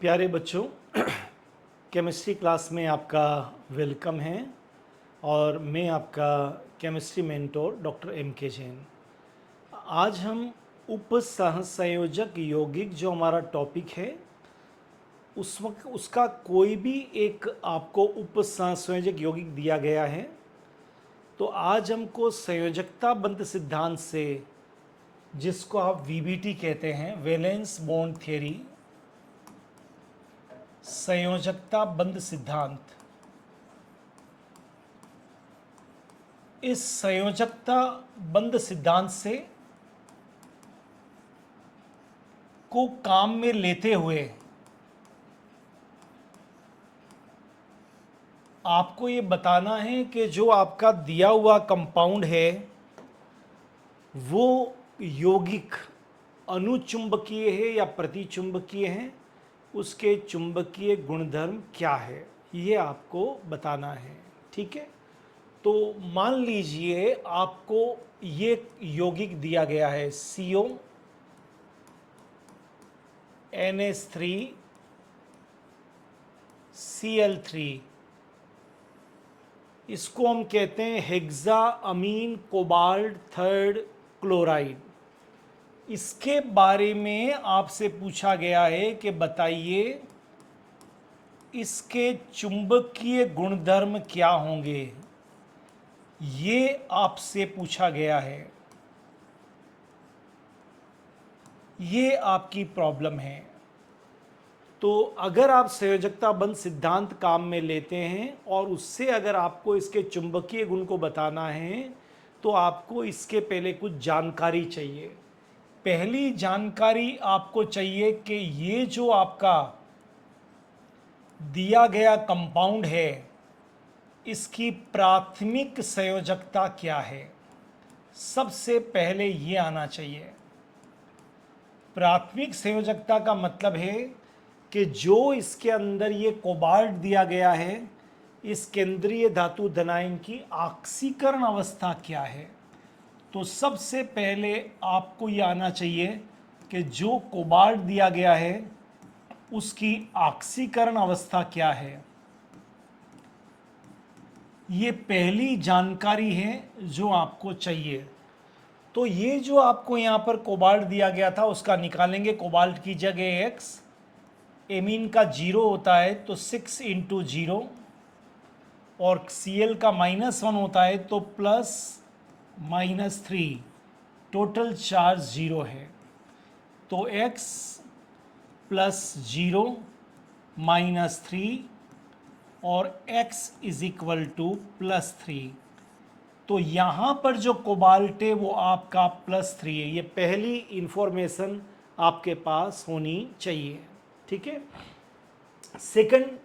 प्यारे बच्चों, chemistry class में आपका वेलकम है और मैं आपका केमिस्ट्री मेंटोर डॉक्टर एम के जैन। आज हम उपसहसंयोजक यौगिक जो हमारा टॉपिक है उसका कोई भी एक आपको उपसहसंयोजक यौगिक दिया गया है तो आज हमको संयोजकता बंध सिद्धांत से, जिसको आप वीबीटी कहते हैं, वैलेंस बॉन्ड थ्योरी, संयोजकता बंध सिद्धांत, इस संयोजकता बंध सिद्धांत से को काम में लेते हुए आपको ये बताना है कि जो आपका दिया हुआ कंपाउंड है वो यौगिक अनुचुंबकीय है या प्रतिचुंबकीय है, उसके चुंबकीय गुणधर्म क्या है, ये आपको बताना है। ठीक है, तो मान लीजिए आपको ये यौगिक दिया गया है CO NH3 Cl3, इसको हम कहते हैं हेक्सा अमीन कोबाल्ट थर्ड क्लोराइड। इसके बारे में आपसे पूछा गया है कि बताइए इसके चुंबकीय गुणधर्म क्या होंगे, ये आपसे पूछा गया है। ये आपकी प्रॉब्लम है। तो अगर आप संयोजकता बंध सिद्धांत काम में लेते हैं और उससे अगर आपको इसके चुंबकीय गुण को बताना है तो आपको इसके पहले कुछ जानकारी चाहिए। पहली जानकारी आपको चाहिए कि ये जो आपका दिया गया कंपाउंड है इसकी प्राथमिक संयोजकता क्या है, सबसे पहले ये आना चाहिए। प्राथमिक संयोजकता का मतलब है कि जो इसके अंदर ये कोबाल्ट दिया गया है, इस केंद्रीय धातु धनायन की ऑक्सीकरण अवस्था क्या है। तो सबसे पहले आपको ये आना चाहिए कि जो कोबाल्ट दिया गया है उसकी ऑक्सीकरण अवस्था क्या है। ये पहली जानकारी है जो आपको चाहिए। तो ये जो आपको यहाँ पर कोबाल्ट दिया गया था उसका निकालेंगे। कोबाल्ट की जगह X, एमीन का 0 होता है तो 6 इंटू 0, और Cl का -1 होता है तो +-3, टोटल चार्ज 0 है। तो X +0 -3 और X +3। तो यहाँ पर जो कोबाल्ट है वो आपका +3 है। ये पहली इंफॉर्मेशन आपके पास होनी चाहिए। ठीक है, सेकंड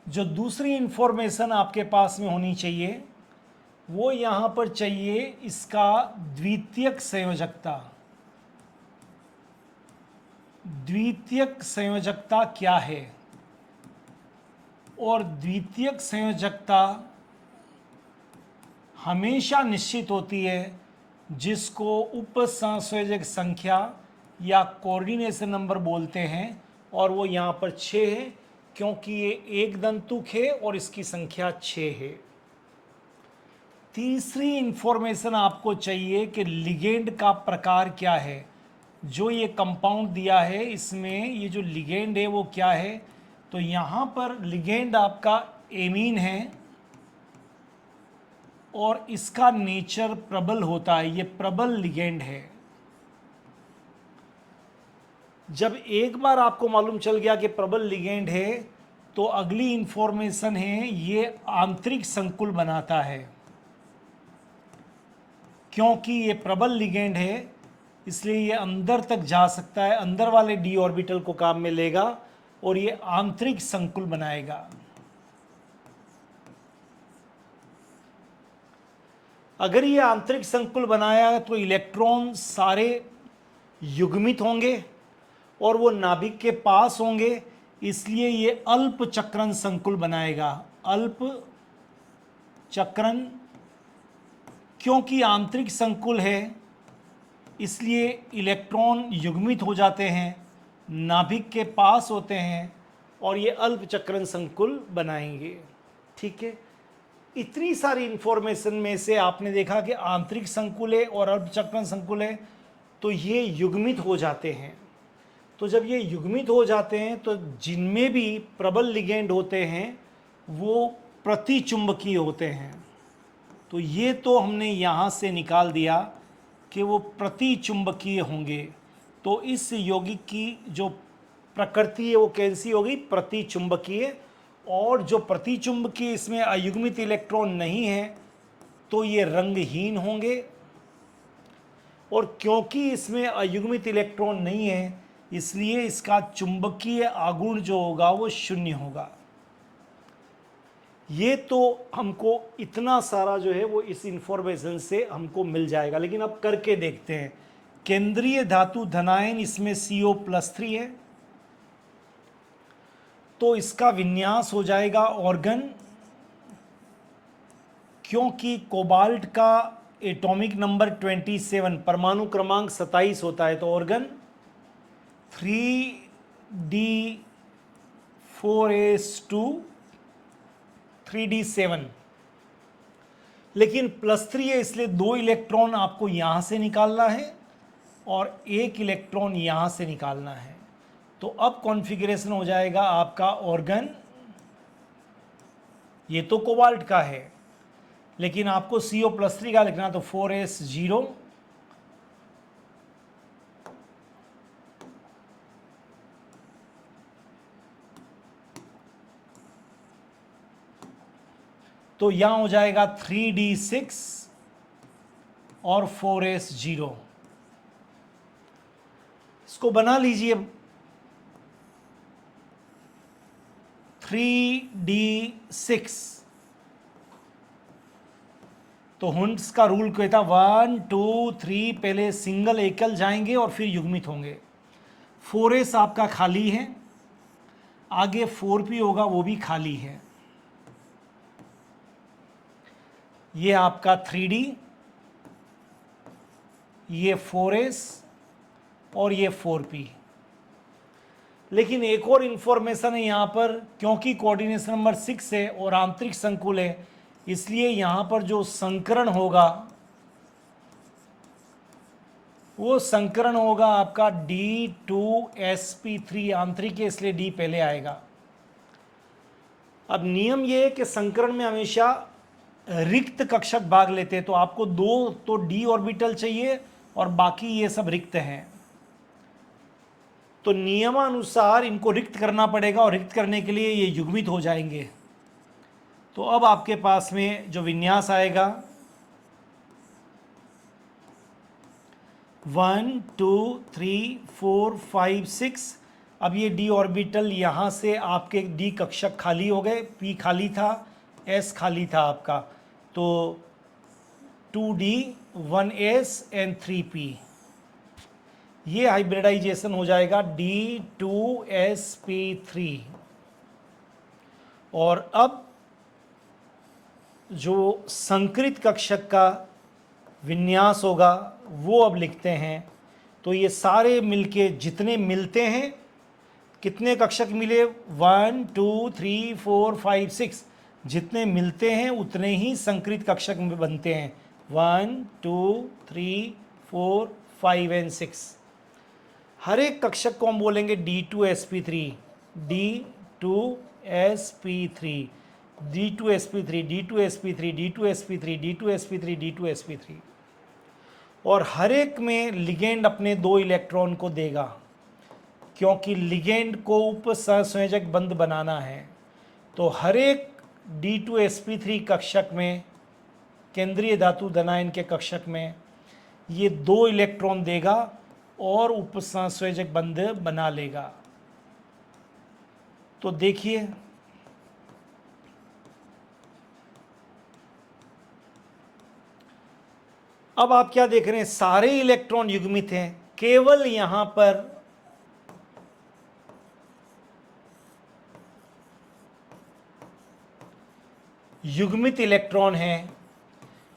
जो दूसरी इंफॉर्मेशन आपके पास में होनी चाहिए वो यहाँ पर चाहिए इसका द्वितीयक संयोजकता। द्वितीयक संयोजकता क्या है, और द्वितीयक संयोजकता हमेशा निश्चित होती है जिसको उपसंयोजक संख्या या कोऑर्डिनेशन नंबर बोलते हैं, और वो यहाँ पर 6 है क्योंकि ये एक दंतुक है और इसकी संख्या 6 है। तीसरी इंफॉर्मेशन आपको चाहिए कि लिगेंड का प्रकार क्या है। जो ये कंपाउंड दिया है इसमें ये जो लिगेंड है वो क्या है, तो यहाँ पर लिगेंड आपका एमीन है और इसका नेचर प्रबल होता है, ये प्रबल लिगेंड है। जब एक बार आपको मालूम चल गया कि प्रबल लिगेंड है तो अगली इंफॉर्मेशन है ये आंतरिक संकुल बनाता है। क्योंकि ये प्रबल लिगेंड है इसलिए ये अंदर तक जा सकता है, अंदर वाले डी ऑर्बिटल को काम में लेगा और ये आंतरिक संकुल बनाएगा। अगर ये आंतरिक संकुल बनाया तो इलेक्ट्रॉन सारे युग्मित होंगे और वो नाभिक के पास होंगे, इसलिए ये अल्प चक्रण संकुल बनाएगा। अल्प चक्रण, क्योंकि आंतरिक संकुल है इसलिए इलेक्ट्रॉन युग्मित हो जाते हैं, नाभिक के पास होते हैं और ये अल्पचक्रण संकुल बनाएंगे। ठीक है, इतनी सारी इंफॉर्मेशन में से आपने देखा कि आंतरिक संकुल और अल्पचक्रण संकुल है तो ये युग्मित हो जाते हैं। तो जब ये युग्मित हो जाते हैं तो जिनमें भी प्रबल लिगेंड होते हैं वो प्रतिचुंबकीय होते हैं। तो ये तो हमने यहाँ से निकाल दिया कि वो प्रतिचुंबकीय होंगे। तो इस यौगिक की जो प्रकृति है वो कैसी होगी, प्रतिचुंबकीय। और जो प्रतिचुंबकीय इसमें अयुग्मित इलेक्ट्रॉन नहीं है तो ये रंगहीन होंगे। और क्योंकि इसमें अयुग्मित इलेक्ट्रॉन नहीं है इसलिए इसका चुंबकीय आघूर्ण जो होगा वो शून्य होगा। ये तो हमको इतना सारा जो है वो इस इंफॉर्मेशन से हमको मिल जाएगा। लेकिन अब करके देखते हैं। केंद्रीय धातु धनायन इसमें CO+3 है तो इसका विन्यास हो जाएगा ऑर्गन। क्योंकि कोबाल्ट का एटॉमिक नंबर 27, परमाणु क्रमांक 27 होता है तो ऑर्गन 3D4S2 3D7। लेकिन +3 है इसलिए 2 इलेक्ट्रॉन आपको यहां से निकालना है और 1 इलेक्ट्रॉन यहां से निकालना है। तो अब कॉन्फ़िगरेशन हो जाएगा आपका ऑर्गन। ये तो कोबाल्ट का है लेकिन आपको CO+3 का लिखना तो 4S0 तो यहां हो जाएगा 3D6 और 4S0। इसको बना लीजिए 3D6। तो हुंड्स का रूल कहता 1 2 3 पहले सिंगल एकल जाएंगे और फिर युग्मित होंगे। 4S आपका खाली है, आगे 4P होगा वो भी खाली है। ये आपका 3D, ये 4S और ये 4P। लेकिन एक और इंफॉर्मेशन है यहाँ पर, क्योंकि कोऑर्डिनेशन नंबर 6 है और आंतरिक संकुल है इसलिए यहाँ पर जो संकरण होगा वो संकरण होगा आपका D2sp3 आंतरिक है इसलिए D पहले आएगा। अब नियम ये है कि संकरण में हमेशा रिक्त कक्षक भाग लेते हैं तो आपको 2 तो D ऑर्बिटल चाहिए और बाकी ये सब रिक्त हैं। तो नियमानुसार इनको रिक्त करना पड़ेगा और रिक्त करने के लिए ये युग्मित हो जाएंगे। तो अब आपके पास में जो विन्यास आएगा 1 2 3 4 5 6। अब ये D ऑर्बिटल यहाँ से आपके D कक्षक खाली हो गए, P खाली था, S खाली था आपका। तो 2D 1S एंड 3P ये हाइब्रिडाइजेशन हो जाएगा D2sp3। और अब जो संकरित कक्षक का विन्यास होगा वो अब लिखते हैं। तो ये सारे मिलके जितने मिलते हैं, कितने कक्षक मिले 1 2 3 4 5 6, जितने मिलते हैं उतने ही संकरित कक्षक बनते हैं 1 2 3 4 5 एंड 6। हर एक कक्षक को हम बोलेंगे D2sp3 D2sp3 D2sp3 D2sp3 D2sp3 D2sp3 D2sp3। और हर एक में लिगेंड अपने 2 इलेक्ट्रॉन को देगा क्योंकि लिगेंड को उपसंयोजक बंध बनाना है। तो हर एक D2sp3 कक्षक में, केंद्रीय धातु धनायन के कक्षक में ये 2 इलेक्ट्रॉन देगा और उपसंयोजक बंध बना लेगा। तो देखिए अब आप क्या देख रहे हैं, सारे इलेक्ट्रॉन युग्मित हैं, केवल यहां पर युग्मित इलेक्ट्रॉन हैं।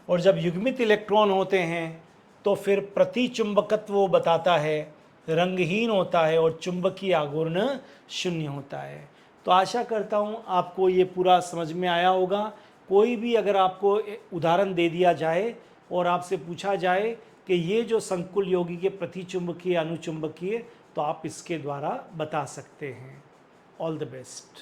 और जब युग्मित इलेक्ट्रॉन होते हैं तो फिर प्रतिचुंबकत्व वो बताता है रंगहीन होता है और चुंबकीय आघूर्ण शून्य होता है। तो आशा करता हूँ आपको ये पूरा समझ में आया होगा। कोई भी अगर आपको उदाहरण दे दिया जाए और आपसे पूछा जाए कि ये जो संकुल यौगिक प्रतिचुंबकीय अनुचुंबकीय, तो आप इसके द्वारा बता सकते हैं। All the best.